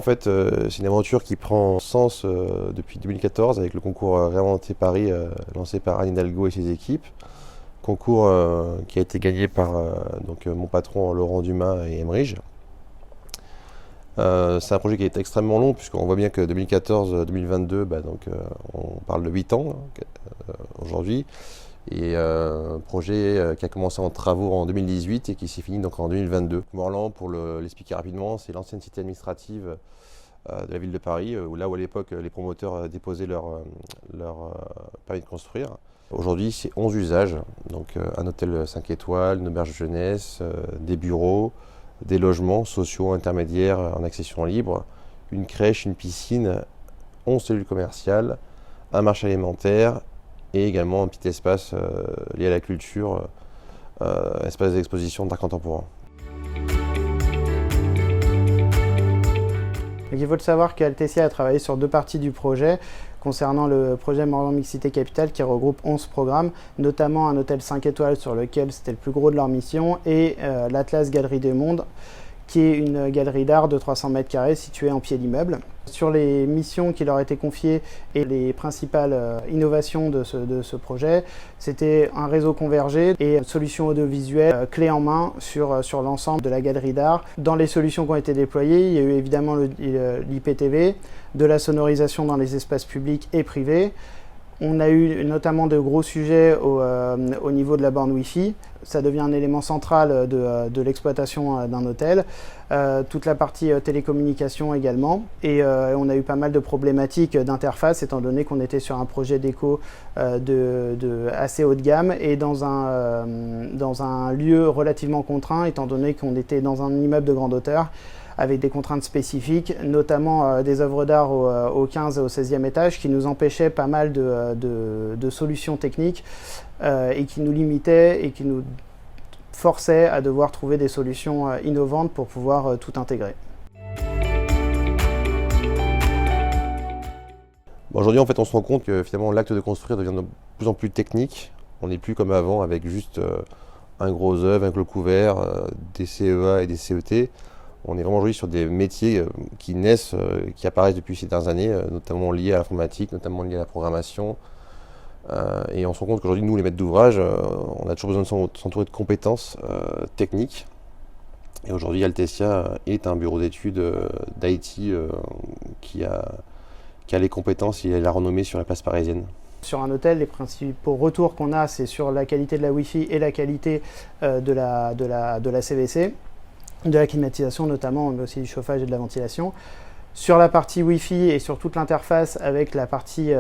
en fait, c'est une aventure qui prend sens depuis 2014 avec le concours Réinventer Paris lancé par Anne Hidalgo et ses équipes. Concours qui a été gagné par mon patron Laurent Dumas et Emerige. C'est un projet qui est extrêmement long puisqu'on voit bien que 2014-2022, on parle de 8 ans aujourd'hui. Et projet qui a commencé en travaux en 2018 et qui s'est fini donc en 2022. Morlan, pour l'expliquer rapidement, c'est l'ancienne cité administrative de la ville de Paris, où à l'époque les promoteurs déposaient leur permis de construire. Aujourd'hui, c'est 11 usages, donc un hôtel 5 étoiles, une auberge de jeunesse, des bureaux, des logements sociaux intermédiaires en accession libre, une crèche, une piscine, 11 cellules commerciales, un marché alimentaire et également un petit espace lié à la culture, espace d'exposition d'art contemporain. Donc il faut le savoir qu'Altesia a travaillé sur deux parties du projet concernant le projet Morlan Mixité Capitale qui regroupe 11 programmes, notamment un hôtel 5 étoiles sur lequel c'était le plus gros de leur mission et l'Atlas Galerie des Mondes qui est une galerie d'art de 300 mètres carrés située en pied d'immeuble. Sur les missions qui leur étaient confiées et les principales innovations de ce projet, c'était un réseau convergé et une solution audiovisuelle clé en main sur l'ensemble de la galerie d'art. Dans les solutions qui ont été déployées, il y a eu évidemment l'IPTV, de la sonorisation dans les espaces publics et privés. On a eu notamment de gros sujets au niveau de la borne Wi-Fi. Ça devient un élément central de l'exploitation d'un hôtel. Toute la partie télécommunication également. Et on a eu pas mal de problématiques d'interface étant donné qu'on était sur un projet déco assez haut de gamme et dans un lieu relativement contraint étant donné qu'on était dans un immeuble de grande hauteur avec des contraintes spécifiques, notamment des œuvres d'art au 15 et au 16e étage qui nous empêchaient pas mal de solutions techniques et qui nous limitaient et qui nous forçaient à devoir trouver des solutions innovantes pour pouvoir tout intégrer. Aujourd'hui, en fait, on se rend compte que finalement l'acte de construire devient de plus en plus technique. On n'est plus comme avant avec juste un gros œuvre, un clos couvert, des CEA et des CET. On est vraiment aujourd'hui sur des métiers qui naissent, qui apparaissent depuis ces dernières années, notamment liés à l'informatique, notamment liés à la programmation. Et on se rend compte qu'aujourd'hui, nous, les maîtres d'ouvrage, on a toujours besoin de s'entourer de compétences techniques. Et aujourd'hui, Altesia est un bureau d'études d'IT qui a les compétences et la renommée sur la place parisienne. Sur un hôtel, les principaux retours qu'on a, c'est sur la qualité de la Wi-Fi et la qualité de la CVC. De la climatisation notamment, mais aussi du chauffage et de la ventilation. Sur la partie Wi-Fi et sur toute l'interface avec la partie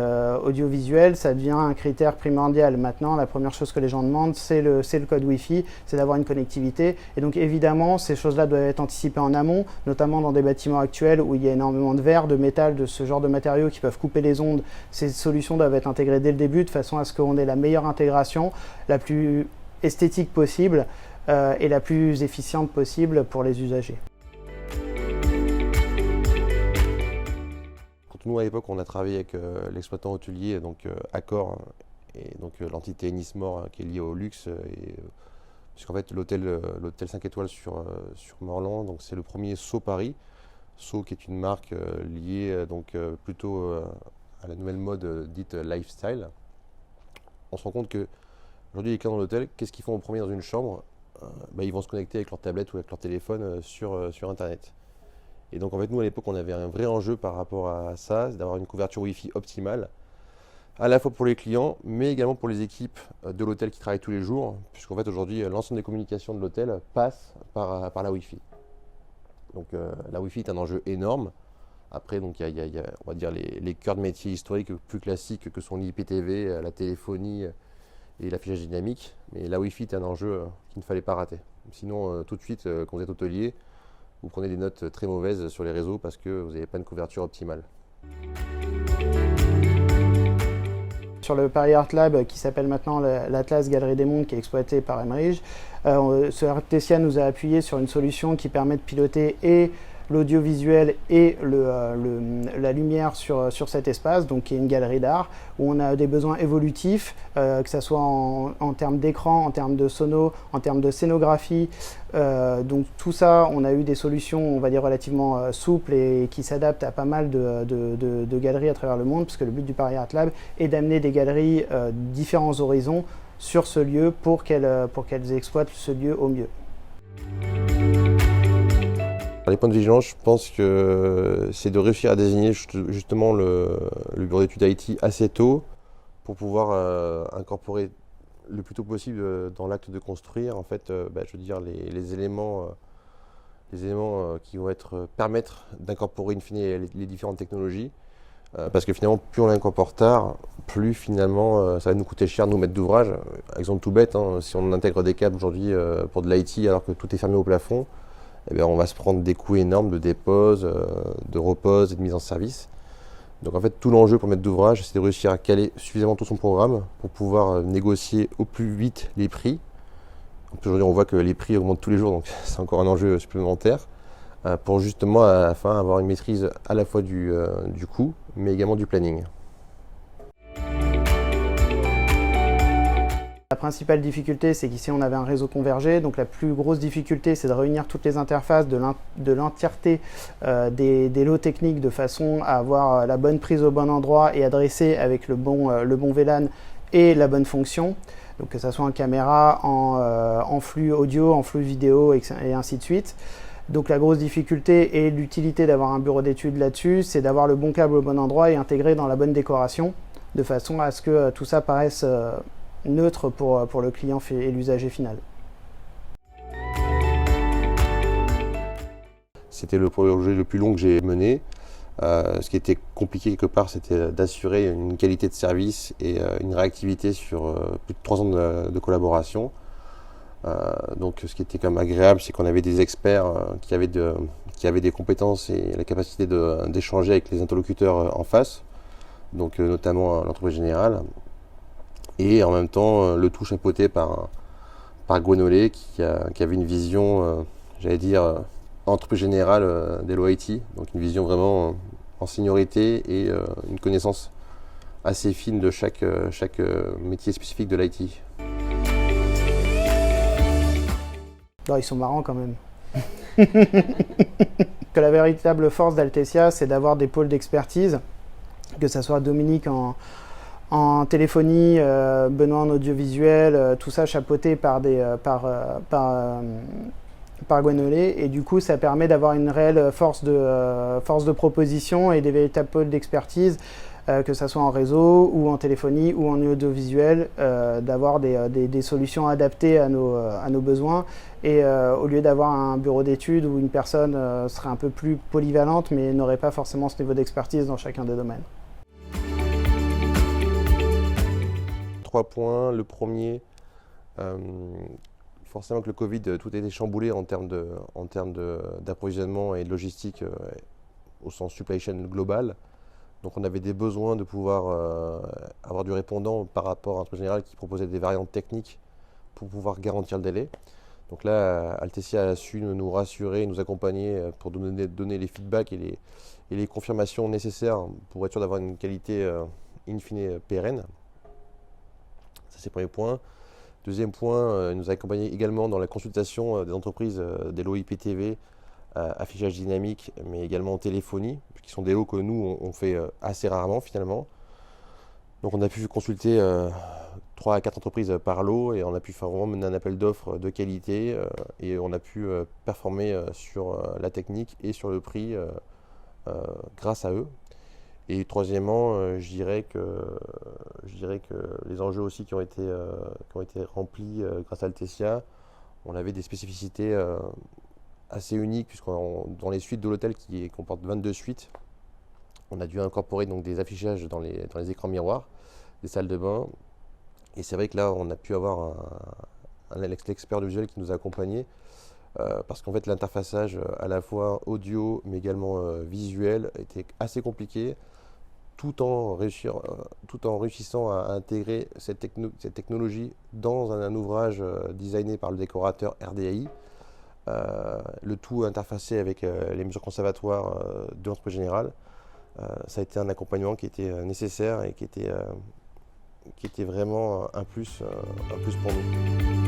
audiovisuelle, ça devient un critère primordial. Maintenant, la première chose que les gens demandent, c'est le code Wi-Fi, c'est d'avoir une connectivité. Et donc évidemment, ces choses-là doivent être anticipées en amont, notamment dans des bâtiments actuels où il y a énormément de verre, de métal, de ce genre de matériaux qui peuvent couper les ondes. Ces solutions doivent être intégrées dès le début de façon à ce qu'on ait la meilleure intégration, la plus esthétique possible, et la plus efficiente possible pour les usagers. Quand nous à l'époque on a travaillé avec l'exploitant hôtelier, donc Accor, et donc l'entité Ennismore qui est liée au luxe, puisqu'en fait l'hôtel 5 étoiles sur Morlan, donc c'est le premier Sceaux Paris, Sceaux qui est une marque liée plutôt à la nouvelle mode dite lifestyle. On se rend compte que aujourd'hui les clients dans l'hôtel, qu'est-ce qu'ils font en premier dans une chambre? Ils vont se connecter avec leur tablette ou avec leur téléphone sur Internet. Et donc en fait nous à l'époque on avait un vrai enjeu par rapport à ça, c'est d'avoir une couverture Wi-Fi optimale, à la fois pour les clients, mais également pour les équipes de l'hôtel qui travaillent tous les jours, puisqu'en fait aujourd'hui l'ensemble des communications de l'hôtel passe par la Wi-Fi. Donc la Wi-Fi est un enjeu énorme. Après donc il y a on va dire les cœurs de métier historiques plus classiques que sont l'IPTV, la téléphonie et l'affichage dynamique, mais la Wi-Fi est un enjeu qu'il ne fallait pas rater. Sinon, tout de suite, quand vous êtes hôtelier, vous prenez des notes très mauvaises sur les réseaux parce que vous n'avez pas une couverture optimale. Sur le Paris Art Lab, qui s'appelle maintenant l'Atlas Galerie des Mondes, qui est exploité par Emerige, Altesia nous a appuyé sur une solution qui permet de piloter et l'audiovisuel et la lumière sur cet espace, donc qui est une galerie d'art, où on a des besoins évolutifs, que ce soit en termes d'écran, en termes de sono, en termes de scénographie. Donc tout ça, on a eu des solutions, on va dire, relativement souples et qui s'adaptent à pas mal de galeries à travers le monde, parce que le but du Paris Art Lab est d'amener des galeries différents horizons sur ce lieu pour qu'elles exploitent ce lieu au mieux. Les points de vigilance, je pense que c'est de réussir à désigner justement le bureau d'études IT assez tôt pour pouvoir incorporer le plus tôt possible dans l'acte de construire, en fait, je veux dire, les éléments qui vont permettre d'incorporer in fine les différentes technologies. Parce que finalement, plus on l'incorpore tard, plus finalement ça va nous coûter cher, nous, maîtres d'ouvrage. Exemple tout bête, hein, si on intègre des câbles aujourd'hui pour de l'IT alors que tout est fermé au plafond, eh bien, on va se prendre des coûts énormes de dépose, de repose et de mise en service. Donc en fait, tout l'enjeu pour maître d'ouvrage, c'est de réussir à caler suffisamment tout son programme pour pouvoir négocier au plus vite les prix. Aujourd'hui, on voit que les prix augmentent tous les jours, donc c'est encore un enjeu supplémentaire. Pour justement à la fin avoir une maîtrise à la fois du coût, mais également du planning. La principale difficulté, c'est qu'ici on avait un réseau convergé, donc la plus grosse difficulté, c'est de réunir toutes les interfaces de l'entièreté des lots techniques de façon à avoir la bonne prise au bon endroit et adresser avec le bon VLAN et la bonne fonction. Donc que ce soit en caméra, en flux audio, en flux vidéo et ainsi de suite. Donc la grosse difficulté et l'utilité d'avoir un bureau d'études là-dessus, c'est d'avoir le bon câble au bon endroit et intégré dans la bonne décoration, de façon à ce que tout ça paraisse neutre pour le client et l'usager final. C'était le projet le plus long que j'ai mené. Ce qui était compliqué quelque part, c'était d'assurer une qualité de service et une réactivité sur plus de 3 ans de collaboration. Donc ce qui était quand même agréable, c'est qu'on avait des experts qui avaient des compétences et la capacité d'échanger avec les interlocuteurs en face, donc notamment l'entreprise générale, et en même temps le tout chapeauté par Gwenolé qui avait une vision, j'allais dire, entreprise générale des lots IT, donc une vision vraiment en seniorité et une connaissance assez fine de chaque métier spécifique de l'IT. Alors, ils sont marrants quand même. Que la véritable force d'Altesia, c'est d'avoir des pôles d'expertise, que ce soit Dominique en téléphonie, Benoît en audiovisuel, tout ça chapeauté par Gwenolé, et du coup ça permet d'avoir une réelle force de proposition et des véritables pôles d'expertise, que ce soit en réseau ou en téléphonie ou en audiovisuel, d'avoir des solutions adaptées à nos besoins, et au lieu d'avoir un bureau d'études où une personne serait un peu plus polyvalente mais n'aurait pas forcément ce niveau d'expertise dans chacun des domaines. 3 points. Le premier, forcément que le Covid, tout a été chamboulé en termes d'approvisionnement et de logistique au sens supply chain global. Donc on avait des besoins de pouvoir avoir du répondant par rapport à l'entreprise générale qui proposait des variantes techniques pour pouvoir garantir le délai. Donc là, Altesia a su nous rassurer, nous accompagner pour donner les feedbacks et les confirmations nécessaires pour être sûr d'avoir une qualité in fine pérenne. Ça, c'est le premier point. Deuxième point, il nous a accompagnés également dans la consultation des entreprises des lots IPTV, affichage dynamique, mais également téléphonie, qui sont des lots que nous, on fait assez rarement finalement. Donc on a pu consulter 3 à 4 entreprises par lot et on a pu faire vraiment mener un appel d'offres de qualité et on a pu performer sur la technique et sur le prix grâce à eux. Et troisièmement, je dirais que les enjeux aussi qui ont été remplis grâce à Altesia, on avait des spécificités assez uniques, puisqu'on dans les suites de l'hôtel qui comporte 22 suites, on a dû incorporer donc des affichages dans les écrans miroirs, des salles de bain. Et c'est vrai que là, on a pu avoir un expert de visuel qui nous a accompagnés, parce qu'en fait l'interfaçage à la fois audio mais également visuel était assez compliqué, tout en réussissant à intégrer cette technologie dans un ouvrage designé par le décorateur RDAI, le tout interfacé avec les mesures conservatoires de l'entreprise générale. Ça a été un accompagnement qui était nécessaire et qui était vraiment un plus pour nous.